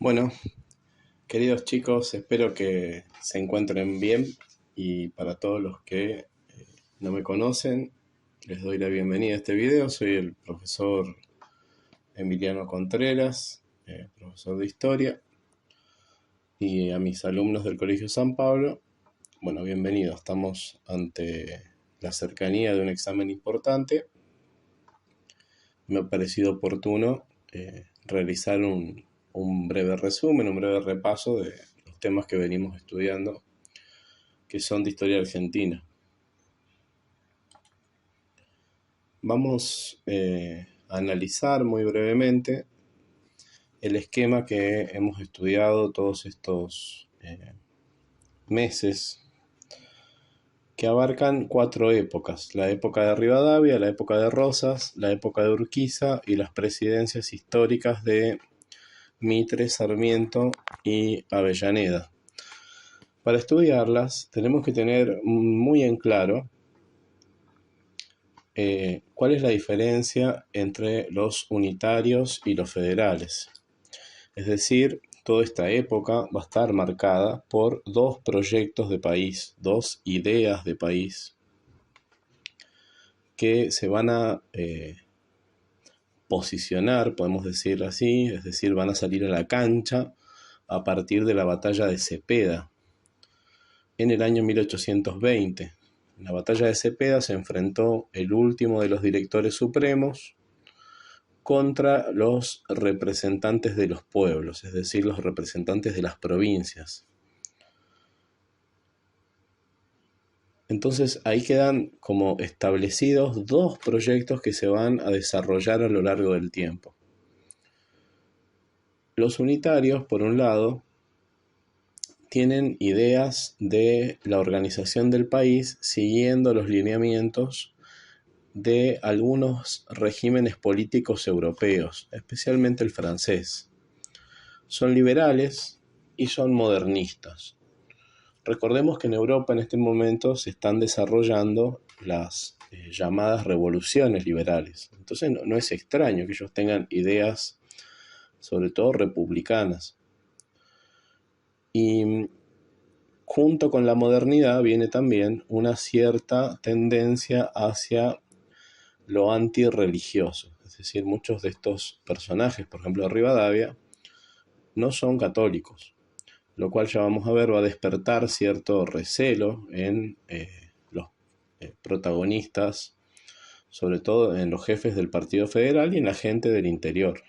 Bueno, queridos chicos, espero que se encuentren bien y para todos los que no me conocen, les doy la bienvenida a este video. Soy el profesor Emiliano Contreras, profesor de Historia, y a mis alumnos del Colegio San Pablo, bueno, bienvenidos. Estamos ante la cercanía de un examen importante. Me ha parecido oportuno realizar un breve resumen, un breve repaso de los temas que venimos estudiando, que son de historia argentina. Vamos a analizar muy brevemente el esquema que hemos estudiado todos estos meses, que abarcan 4 épocas: la época de Rivadavia, la época de Rosas, la época de Urquiza y las presidencias históricas de Mitre, Sarmiento y Avellaneda. Para estudiarlas tenemos que tener muy en claro cuál es la diferencia entre los unitarios y los federales. Es decir, toda esta época va a estar marcada por dos proyectos de país, dos ideas de país que se van a posicionar, podemos decirlo así, es decir, van a salir a la cancha a partir de la batalla de Cepeda en el año 1820. En la batalla de Cepeda se enfrentó el último de los directores supremos contra los representantes de los pueblos, es decir, los representantes de las provincias. Entonces ahí quedan como establecidos dos proyectos que se van a desarrollar a lo largo del tiempo. Los unitarios, por un lado, tienen ideas de la organización del país siguiendo los lineamientos de algunos regímenes políticos europeos, especialmente el francés. Son liberales y son modernistas. Recordemos que en Europa en este momento se están desarrollando las llamadas revoluciones liberales. Entonces no es extraño que ellos tengan ideas, sobre todo republicanas. Y junto con la modernidad viene también una cierta tendencia hacia lo antirreligioso. Es decir, muchos de estos personajes, por ejemplo de Rivadavia, no son católicos, lo cual ya vamos a ver va a despertar cierto recelo en los protagonistas, sobre todo en los jefes del Partido Federal y en la gente del interior.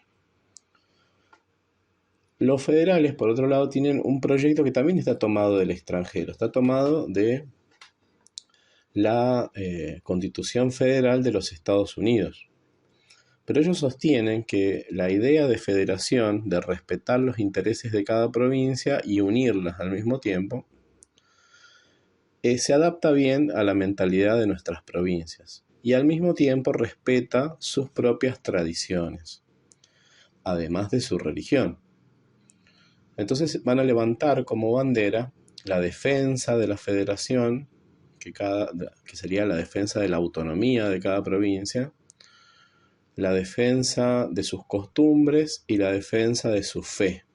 Los federales, por otro lado, tienen un proyecto que también está tomado del extranjero, está tomado de la Constitución Federal de los Estados Unidos. Pero ellos sostienen que la idea de federación, de respetar los intereses de cada provincia y unirlas al mismo tiempo, se adapta bien a la mentalidad de nuestras provincias y al mismo tiempo respeta sus propias tradiciones, además de su religión. Entonces van a levantar como bandera la defensa de la federación, que sería la defensa de la autonomía de cada provincia, la defensa de sus costumbres y la defensa de su fe.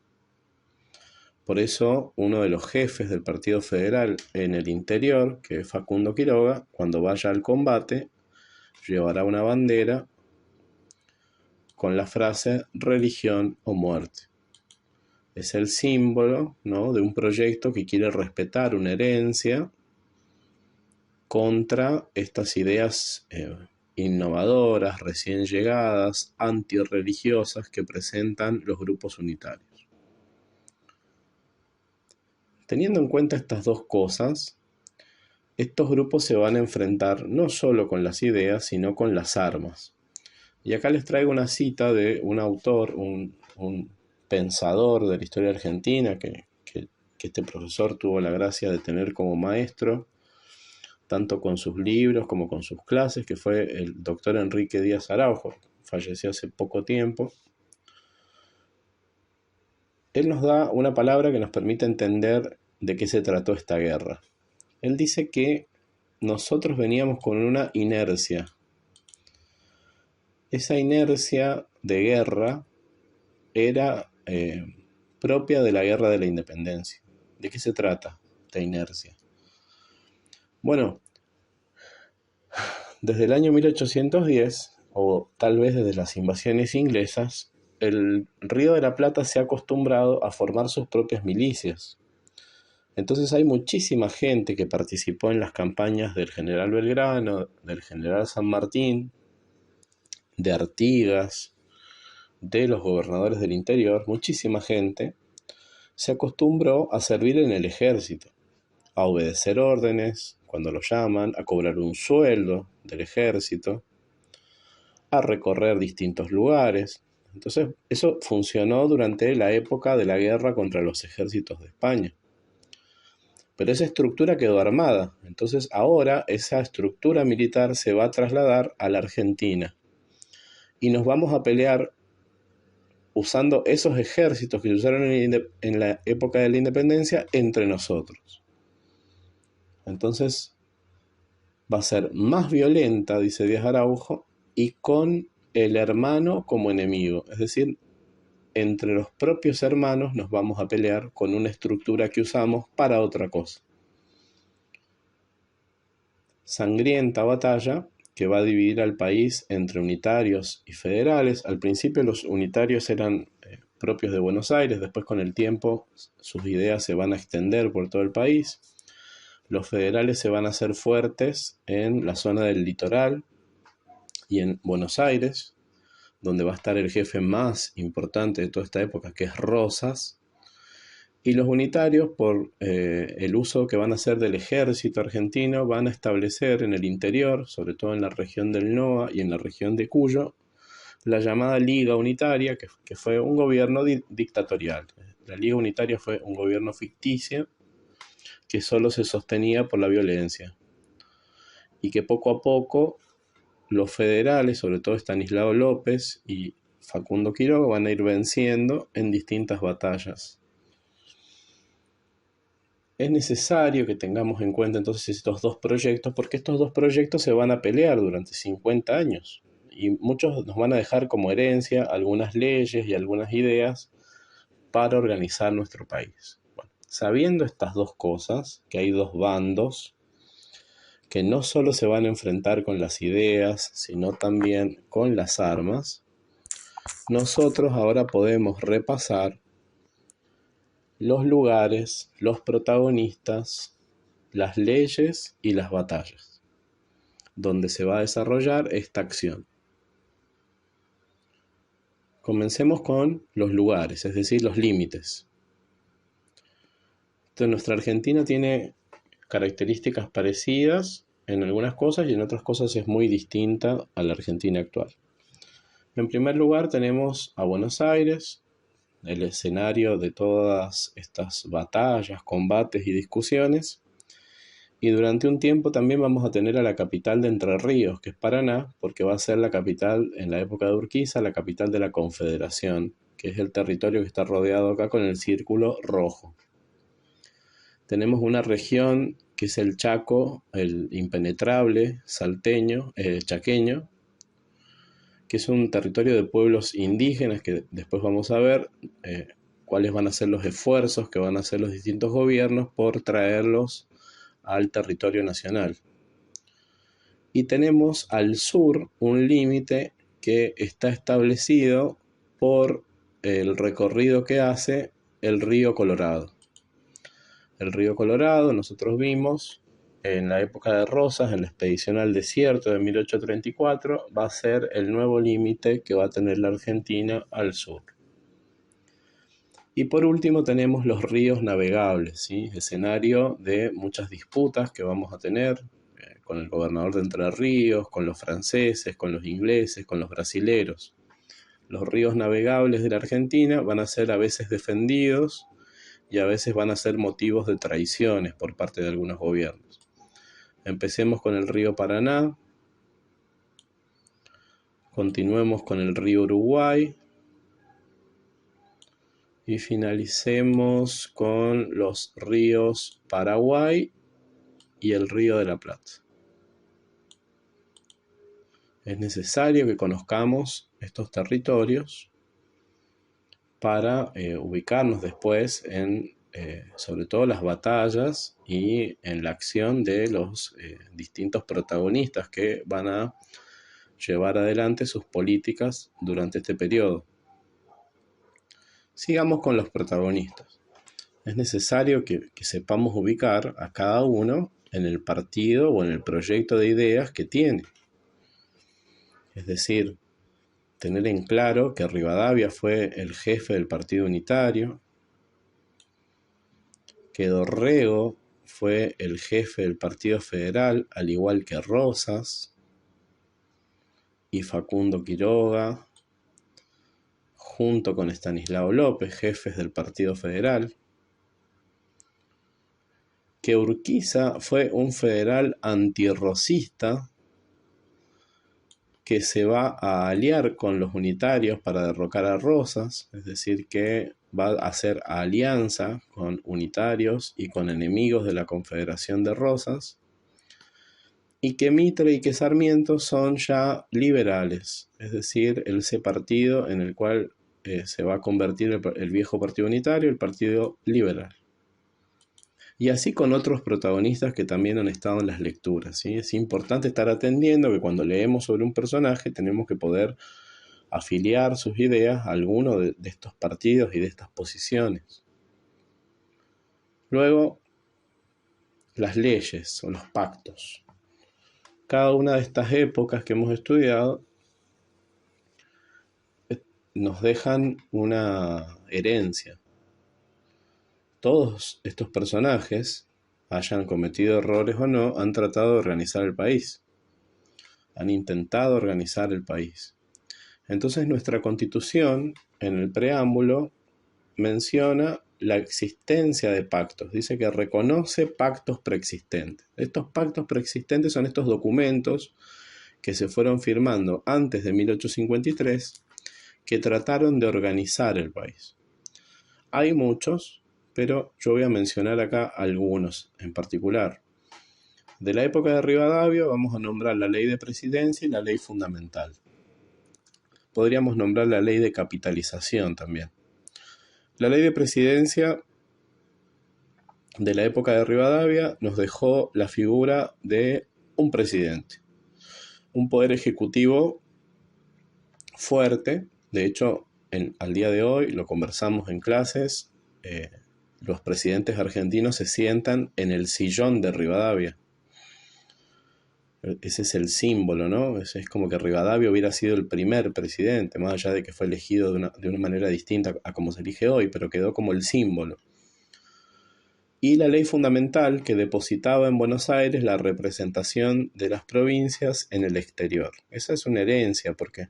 Por eso, uno de los jefes del Partido Federal en el interior, que es Facundo Quiroga, cuando vaya al combate, llevará una bandera con la frase religión o muerte. Es el símbolo, ¿no?, de un proyecto que quiere respetar una herencia contra estas ideas innovadoras, recién llegadas, antirreligiosas que presentan los grupos unitarios. Teniendo en cuenta estas dos cosas, estos grupos se van a enfrentar no solo con las ideas, sino con las armas. Y acá les traigo una cita de un autor, un pensador de la historia argentina, que este profesor tuvo la gracia de tener como maestro, tanto con sus libros como con sus clases, que fue el doctor Enrique Díaz Araujo, falleció hace poco tiempo. Él nos da una palabra que nos permite entender de qué se trató esta guerra. Él dice que nosotros veníamos con una inercia. Esa inercia de guerra era propia de la Guerra de la Independencia. ¿De qué se trata esta inercia? Bueno, desde el año 1810, o tal vez desde las invasiones inglesas, el Río de la Plata se ha acostumbrado a formar sus propias milicias. Entonces hay muchísima gente que participó en las campañas del general Belgrano, del general San Martín, de Artigas, de los gobernadores del interior. Muchísima gente se acostumbró a servir en el ejército, a obedecer órdenes cuando lo llaman, a cobrar un sueldo del ejército, a recorrer distintos lugares. Entonces eso funcionó durante la época de la guerra contra los ejércitos de España. Pero esa estructura quedó armada. Entonces ahora esa estructura militar se va a trasladar a la Argentina. Y nos vamos a pelear usando esos ejércitos que se usaron en la época de la independencia entre nosotros. Entonces va a ser más violenta, dice Díaz Araujo, y con el hermano como enemigo. Es decir, entre los propios hermanos nos vamos a pelear con una estructura que usamos para otra cosa. Sangrienta batalla que va a dividir al país entre unitarios y federales. Al principio los unitarios eran propios de Buenos Aires, después con el tiempo sus ideas se van a extender por todo el país. Los federales se van a hacer fuertes en la zona del litoral y en Buenos Aires, donde va a estar el jefe más importante de toda esta época, que es Rosas. Y los unitarios, por el uso que van a hacer del ejército argentino, van a establecer en el interior, sobre todo en la región del NOA y en la región de Cuyo, la llamada Liga Unitaria, que fue un gobierno dictatorial. La Liga Unitaria fue un gobierno ficticio que solo se sostenía por la violencia y que poco a poco los federales, sobre todo Estanislao López y Facundo Quiroga, van a ir venciendo en distintas batallas. Es necesario que tengamos en cuenta entonces estos dos proyectos, porque estos dos proyectos se van a pelear durante 50 años y muchos nos van a dejar como herencia algunas leyes y algunas ideas para organizar nuestro país. Bueno, sabiendo estas dos cosas, que hay dos bandos que no solo se van a enfrentar con las ideas, sino también con las armas, nosotros ahora podemos repasar los lugares, los protagonistas, las leyes y las batallas, donde se va a desarrollar esta acción. Comencemos con los lugares, es decir, los límites. Entonces, nuestra Argentina tiene características parecidas en algunas cosas y en otras cosas es muy distinta a la Argentina actual. En primer lugar tenemos a Buenos Aires, el escenario de todas estas batallas, combates y discusiones. Y durante un tiempo también vamos a tener a la capital de Entre Ríos, que es Paraná, porque va a ser la capital, en la época de Urquiza, la capital de la Confederación, que es el territorio que está rodeado acá con el círculo rojo. Tenemos una región que es el Chaco, el impenetrable salteño, chaqueño, que es un territorio de pueblos indígenas que después vamos a ver cuáles van a ser los esfuerzos que van a hacer los distintos gobiernos por traerlos al territorio nacional. Y tenemos al sur un límite que está establecido por el recorrido que hace el río Colorado. El río Colorado, nosotros vimos en la época de Rosas, en la expedición al desierto de 1834, va a ser el nuevo límite que va a tener la Argentina al sur. Y por último tenemos los ríos navegables, ¿sí? Escenario de muchas disputas que vamos a tener con el gobernador de Entre Ríos, con los franceses, con los ingleses, con los brasileros. Los ríos navegables de la Argentina van a ser a veces defendidos y a veces van a ser motivos de traiciones por parte de algunos gobiernos. Empecemos con el río Paraná, continuemos con el río Uruguay y finalicemos con los ríos Paraguay y el río de la Plata. Es necesario que conozcamos estos territorios para ubicarnos después en, sobre todo, las batallas y en la acción de los distintos protagonistas que van a llevar adelante sus políticas durante este periodo. Sigamos con los protagonistas. Es necesario que sepamos ubicar a cada uno en el partido o en el proyecto de ideas que tiene. Es decir, tener en claro que Rivadavia fue el jefe del Partido Unitario, que Dorrego fue el jefe del Partido Federal, al igual que Rosas y Facundo Quiroga, junto con Estanislao López, jefes del Partido Federal, que Urquiza fue un federal antirrosista que se va a aliar con los unitarios para derrocar a Rosas, es decir, que va a hacer alianza con unitarios y con enemigos de la Confederación de Rosas, y que Mitre y que Sarmiento son ya liberales, es decir, ese partido en el cual se va a convertir el viejo Partido Unitario, el Partido Liberal. Y así con otros protagonistas que también han estado en las lecturas, ¿sí? Es importante estar atendiendo que cuando leemos sobre un personaje tenemos que poder afiliar sus ideas a alguno de estos partidos y de estas posiciones. Luego, las leyes o los pactos. Cada una de estas épocas que hemos estudiado nos dejan una herencia. Todos estos personajes, hayan cometido errores o no, han tratado de organizar el país. Han intentado organizar el país. Entonces nuestra Constitución, en el preámbulo, menciona la existencia de pactos. Dice que reconoce pactos preexistentes. Estos pactos preexistentes son estos documentos que se fueron firmando antes de 1853 que trataron de organizar el país. Hay muchos, pero yo voy a mencionar acá algunos en particular. De la época de Rivadavia vamos a nombrar la ley de presidencia y la ley fundamental. Podríamos nombrar la ley de capitalización también. La ley de presidencia de la época de Rivadavia nos dejó la figura de un presidente, un poder ejecutivo fuerte. De hecho, al día de hoy, lo conversamos en clases, los presidentes argentinos se sientan en el sillón de Rivadavia. Ese es el símbolo, ¿no? Es como que Rivadavia hubiera sido el primer presidente, más allá de que fue elegido de una manera distinta a como se elige hoy, pero quedó como el símbolo. Y la ley fundamental que depositaba en Buenos Aires la representación de las provincias en el exterior. Esa es una herencia, porque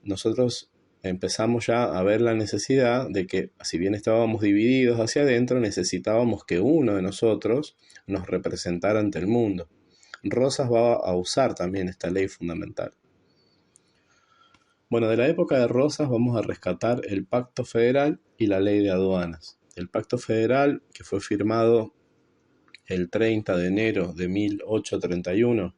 nosotros empezamos ya a ver la necesidad de que, si bien estábamos divididos hacia adentro, necesitábamos que uno de nosotros nos representara ante el mundo. Rosas va a usar también esta ley fundamental. Bueno, de la época de Rosas vamos a rescatar el Pacto Federal y la Ley de Aduanas. El Pacto Federal, que fue firmado el 30 de enero de 1831,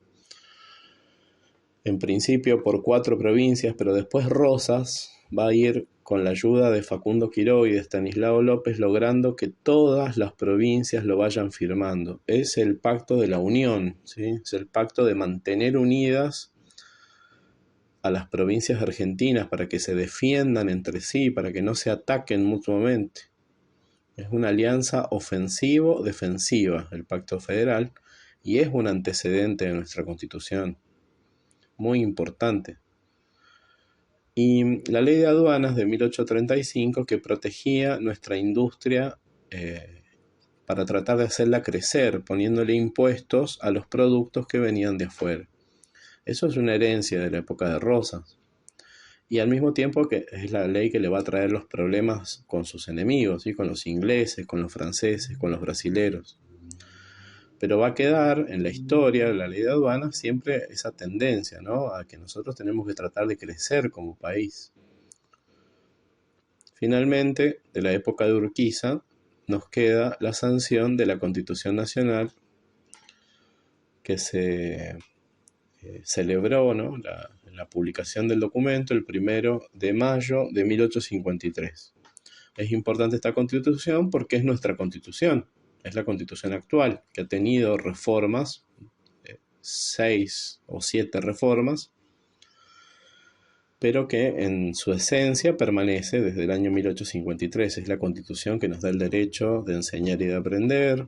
en principio por 4 provincias, pero después Rosas va a ir con la ayuda de Facundo Quiroga y de Estanislao López, logrando que todas las provincias lo vayan firmando. Es el pacto de la unión, ¿sí? Es el pacto de mantener unidas a las provincias argentinas para que se defiendan entre sí, para que no se ataquen mutuamente. Es una alianza ofensivo-defensiva, el Pacto Federal, y es un antecedente de nuestra Constitución. Muy importante. Y la ley de aduanas de 1835 que protegía nuestra industria para tratar de hacerla crecer, poniéndole impuestos a los productos que venían de afuera. Eso es una herencia de la época de Rosas. Y al mismo tiempo que es la ley que le va a traer los problemas con sus enemigos, ¿sí? Con los ingleses, con los franceses, con los brasileros. Pero va a quedar en la historia de la ley de aduanas siempre esa tendencia, ¿no? A que nosotros tenemos que tratar de crecer como país. Finalmente, de la época de Urquiza, nos queda la sanción de la Constitución Nacional que se celebró, ¿no? la publicación del documento el 1 de mayo de 1853. Es importante esta constitución porque es nuestra constitución, es la constitución actual, que ha tenido reformas, 6 o 7 reformas, pero que en su esencia permanece desde el año 1853. Es la constitución que nos da el derecho de enseñar y de aprender,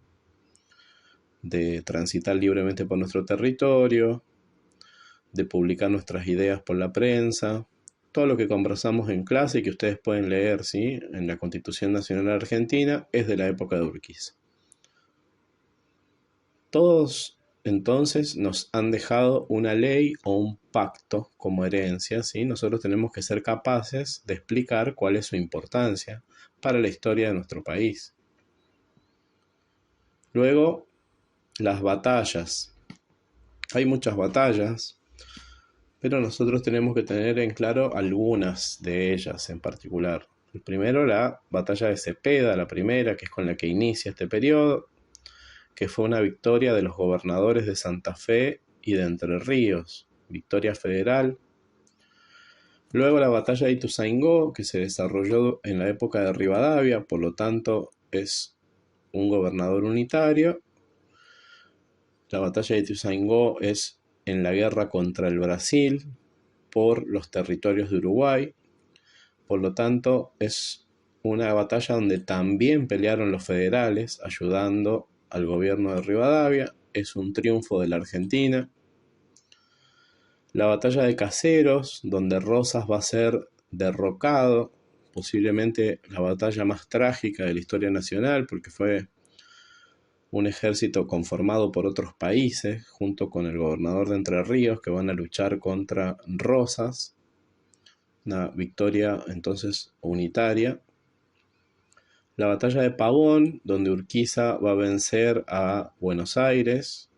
de transitar libremente por nuestro territorio, de publicar nuestras ideas por la prensa, todo lo que conversamos en clase y que ustedes pueden leer, ¿sí?, en la Constitución Nacional Argentina, es de la época de Urquiza. Todos entonces nos han dejado una ley o un pacto como herencia, ¿sí? Nosotros tenemos que ser capaces de explicar cuál es su importancia para la historia de nuestro país. Luego, las batallas. Hay muchas batallas, pero nosotros tenemos que tener en claro algunas de ellas en particular. El primero, la batalla de Cepeda, la primera, que es con la que inicia este periodo, que fue una victoria de los gobernadores de Santa Fe y de Entre Ríos, victoria federal. Luego la batalla de Ituzaingó, que se desarrolló en la época de Rivadavia, por lo tanto es un gobernador unitario. La batalla de Ituzaingó es en la guerra contra el Brasil por los territorios de Uruguay. Por lo tanto, es una batalla donde también pelearon los federales, ayudando al gobierno de Rivadavia. Es un triunfo de la Argentina. La batalla de Caseros, donde Rosas va a ser derrocado, posiblemente la batalla más trágica de la historia nacional, porque fue un ejército conformado por otros países, junto con el gobernador de Entre Ríos, que van a luchar contra Rosas. Una victoria entonces unitaria. La batalla de Pavón, donde Urquiza va a vencer a Buenos Aires.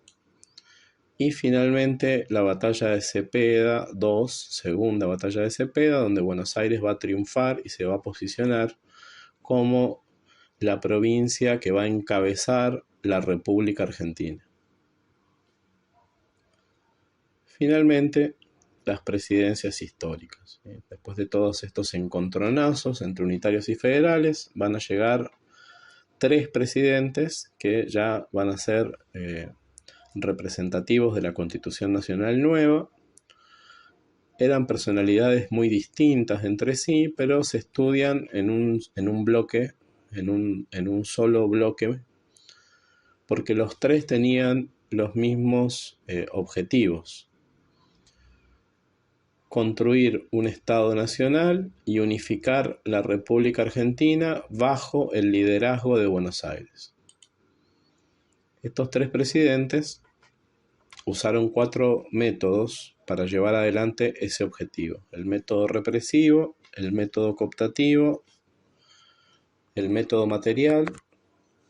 Y finalmente la batalla de Cepeda II, segunda batalla de Cepeda, donde Buenos Aires va a triunfar y se va a posicionar como la provincia que va a encabezar la República Argentina. Finalmente, las presidencias históricas. Después de todos estos encontronazos entre unitarios y federales, van a llegar 3 presidentes que ya van a ser representativos de la Constitución Nacional nueva. Eran personalidades muy distintas entre sí, pero se estudian en un bloque, en un solo bloque, porque los 3 tenían los mismos objetivos: construir un Estado nacional y unificar la República Argentina bajo el liderazgo de Buenos Aires. Estos 3 presidentes usaron 4 métodos para llevar adelante ese objetivo: el método represivo, el método cooptativo, el método material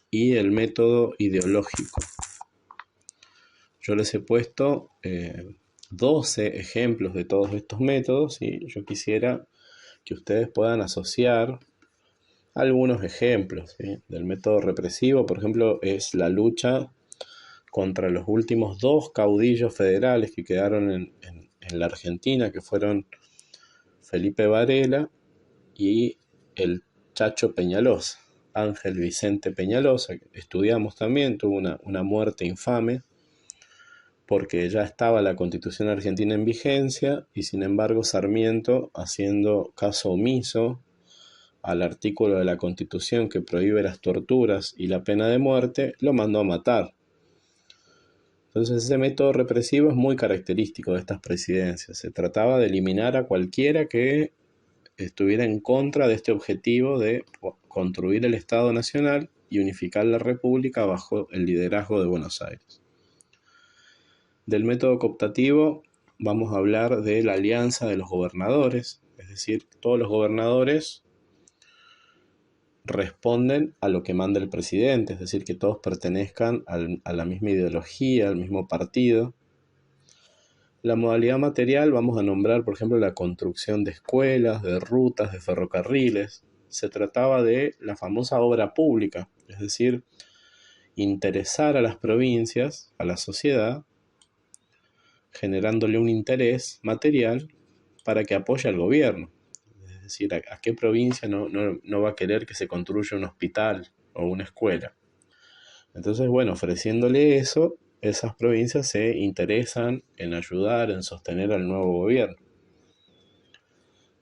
y el método ideológico. Yo les he puesto 12 ejemplos de todos estos métodos y yo quisiera que ustedes puedan asociar algunos ejemplos, ¿sí? Del método represivo, por ejemplo, es la lucha contra los últimos 2 caudillos federales que quedaron en la Argentina, que fueron Felipe Varela y el Chacho Peñalosa, Ángel Vicente Peñalosa, que estudiamos también, tuvo una muerte infame, porque ya estaba la Constitución Argentina en vigencia y sin embargo Sarmiento, haciendo caso omiso al artículo de la Constitución que prohíbe las torturas y la pena de muerte, lo mandó a matar. Entonces ese método represivo es muy característico de estas presidencias. Se trataba de eliminar a cualquiera que estuviera en contra de este objetivo de construir el Estado Nacional y unificar la República bajo el liderazgo de Buenos Aires. Del método cooptativo vamos a hablar de la alianza de los gobernadores, es decir, todos los gobernadores responden a lo que manda el presidente, es decir, que todos pertenezcan a la misma ideología, al mismo partido. La modalidad material vamos a nombrar, por ejemplo, la construcción de escuelas, de rutas, de ferrocarriles. Se trataba de la famosa obra pública, es decir, interesar a las provincias, a la sociedad, generándole un interés material para que apoye al gobierno. decir, ¿a qué provincia no va a querer que se construya un hospital o una escuela? Entonces, bueno, ofreciéndole eso, esas provincias se interesan en ayudar, en sostener al nuevo gobierno.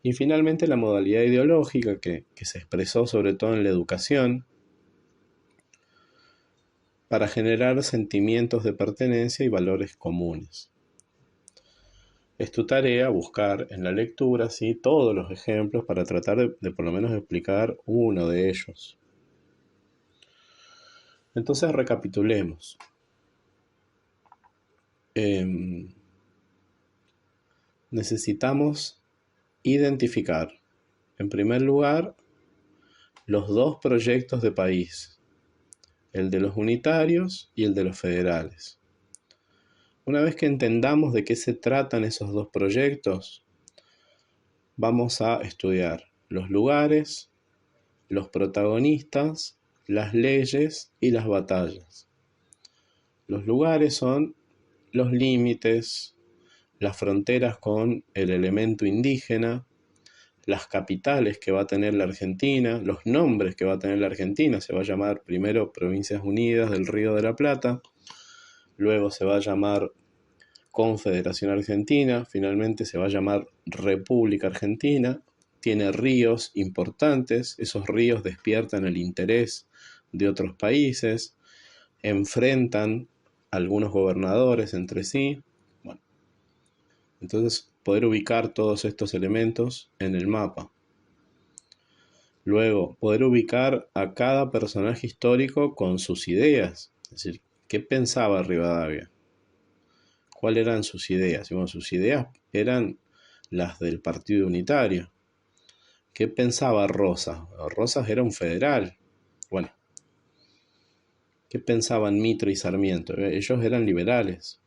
Y finalmente la modalidad ideológica que se expresó sobre todo en la educación, para generar sentimientos de pertenencia y valores comunes. Es tu tarea buscar en la lectura, ¿sí?, todos los ejemplos para tratar de por lo menos explicar uno de ellos. Entonces recapitulemos. Necesitamos identificar, en primer lugar, los dos proyectos de país, el de los unitarios y el de los federales. Una vez que entendamos de qué se tratan esos dos proyectos, vamos a estudiar los lugares, los protagonistas, las leyes y las batallas. Los lugares son los límites, las fronteras con el elemento indígena, las capitales que va a tener la Argentina, los nombres que va a tener la Argentina. Se va a llamar primero Provincias Unidas del Río de la Plata, luego se va a llamar Confederación Argentina, finalmente se va a llamar República Argentina. Tiene ríos importantes, esos ríos despiertan el interés de otros países, enfrentan algunos gobernadores entre sí. Bueno, entonces poder ubicar todos estos elementos en el mapa. Luego, poder ubicar a cada personaje histórico con sus ideas, es decir, ¿qué pensaba Rivadavia? ¿Cuáles eran sus ideas? Y bueno, sus ideas eran las del Partido Unitario. ¿Qué pensaba Rosas? Rosas era un federal. Bueno, ¿qué pensaban Mitre y Sarmiento? Ellos eran liberales.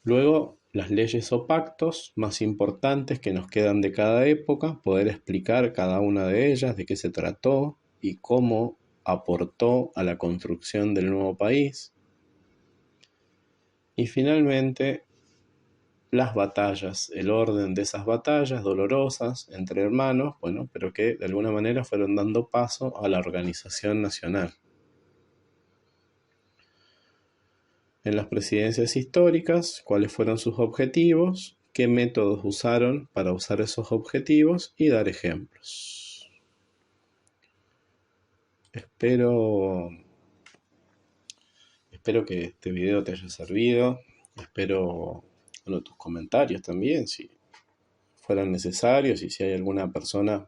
Luego, las leyes o pactos más importantes que nos quedan de cada época, poder explicar cada una de ellas, de qué se trató y cómo aportó a la construcción del nuevo país. Y finalmente, las batallas, el orden de esas batallas dolorosas entre hermanos, bueno, pero que de alguna manera fueron dando paso a la organización nacional. En las presidencias históricas, cuáles fueron sus objetivos, qué métodos usaron para usar esos objetivos y dar ejemplos. Espero que este video te haya servido. Espero tus comentarios también, si fueran necesarios, y si hay alguna persona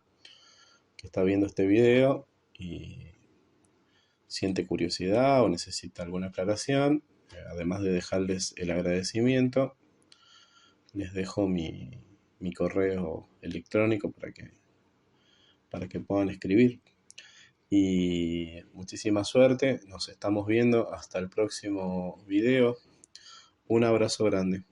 que está viendo este video y siente curiosidad o necesita alguna aclaración, además de dejarles el agradecimiento, les dejo mi correo electrónico para que puedan escribir. Y muchísima suerte, nos estamos viendo hasta el próximo video. Un abrazo grande.